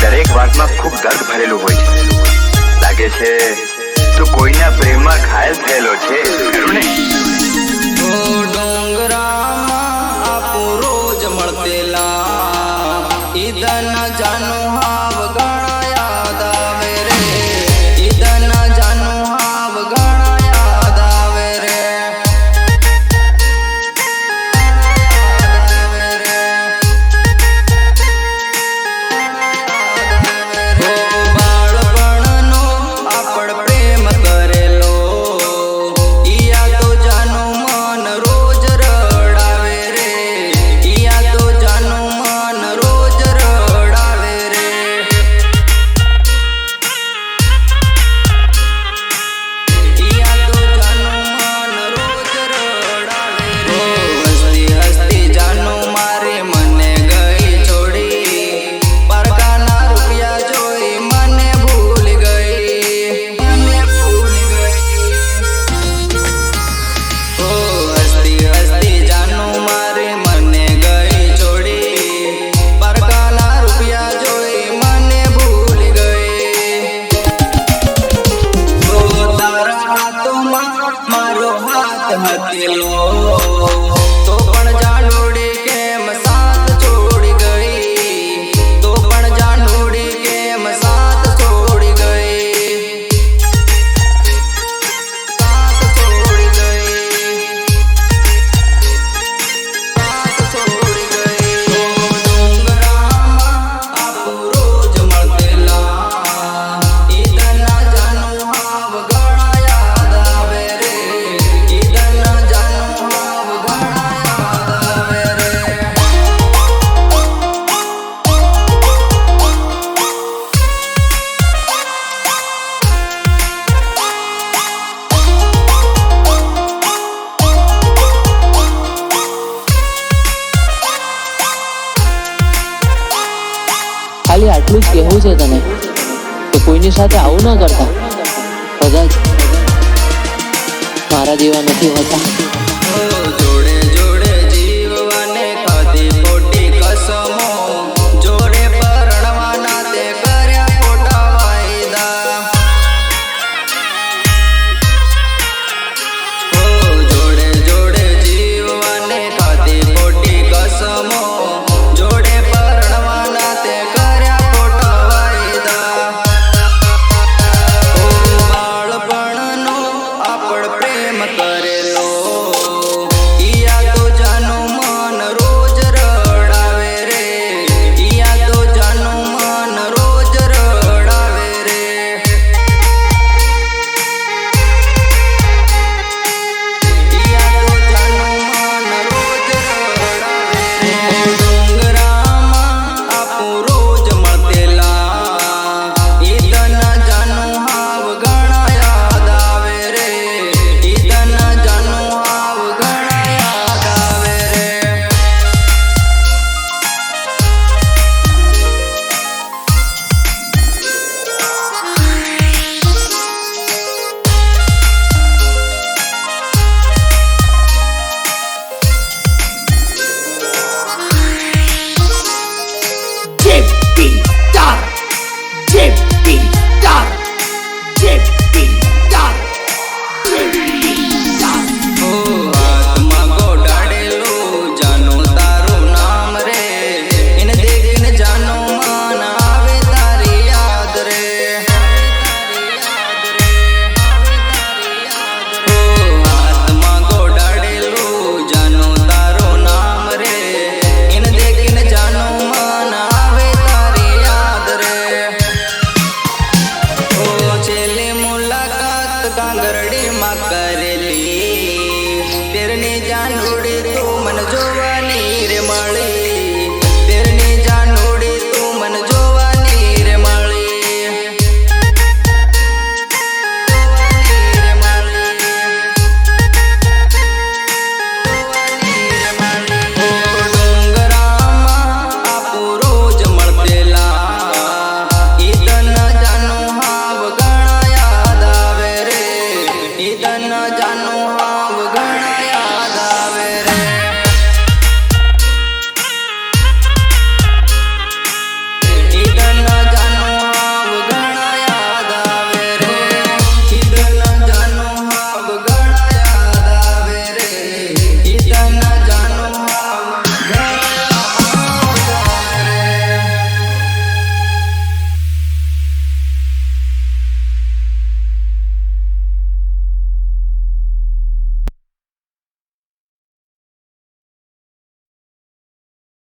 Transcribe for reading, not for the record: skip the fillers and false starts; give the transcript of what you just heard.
દરેક વાતમાં ખૂબ દર્દ ભરેલું હોય છે. લાગે છે તું કોઈના પ્રેમમાં ઘાયલ થયેલો છે, ખરું ને? ડોંગરામાં આપો રોજ મળતેલા ઈદના જાનું હાવ ઘણા યાદ આવે રે. ઈદના જાનું હાવ ઘણા યાદ આવે રે. બાળપણનો આપણ પ્રેમ કરેલો ઈયા તો જાનું મન રોજ રડાવે રે. ઈયા તો જાનું મન રોજ રડાવે રે. ઈયા તો જાનું મન રોજ રડાવે રે. હસતી હસતી જાનું મારી મને ગઈ છોડી. પારકાના રૂપિયા જોઈ મને ભૂલી ગઈ. મને ભૂલી ગઈ. હસતી હસતી જાનું મારી મને ગઈ છોડી. પારકાના રૂપિયા જોઈ મને ભૂલી ગઈ. તારા હાથમાં મારો હાથ હથેલો તો પણ જાનુડી કેમ સાથ છોડી ગઈ. તો પણ જાનુડી કેમ સાથ છોડી ગઈ. સાથ છોડી ગઈ. સાથ છોડી ગઈ. ડોંગરામાં આપો રોજ મળતેલા ઈદના જાનું હાવ ઘણા યાદ આવે રે. ઈદના જાનું હાવ ઘણા યાદ આવે રે. ખાલી આટલું જ કહેવું છે તને કે કોઈની સાથે આવું ન કરતા. કદાચ મારા જેવા નથી હોતા. જોડે જોડે જીવવાને ખાધી ખોટી કસમો. જોડે પરણવાના તે કર્યા ખોટા વાયદા. જોડે જોડે જીવવાને ખાધી ખોટી કસમો. જોડે પરણવાના તે કર્યા ખોટા વાયદા. બાળપણનો આપણ પ્રેમ કરેલો ઈયા તો જાનું મન રોજ રડાવે રે. ઈયા તો જાનું મન રોજ રડાવે રે. ઈયા તો જાનું મન રોજ રડાવે રે. ડોંગરામાં આપો રોજ મળતેલા ઈદના જાનું હાવ ઘણા યાદ આવે રે. ઈદના જાનું હાવ ઘણા યાદ આવે રે. હાથમાં ગોડાડેલું જાનું તારું નામ રે. એને દેખીને જાનું મન આવે તારી યાદ રે. હાથમાં ગોડાડેલું જાનું તારું નામ રે. એને દેખીને જાનું મન આવે તારી યાદ રે. છેલ્લી મુલાકાત કાંગરડીમાં કરેલી તેરની જાનુડી તું મને જોવા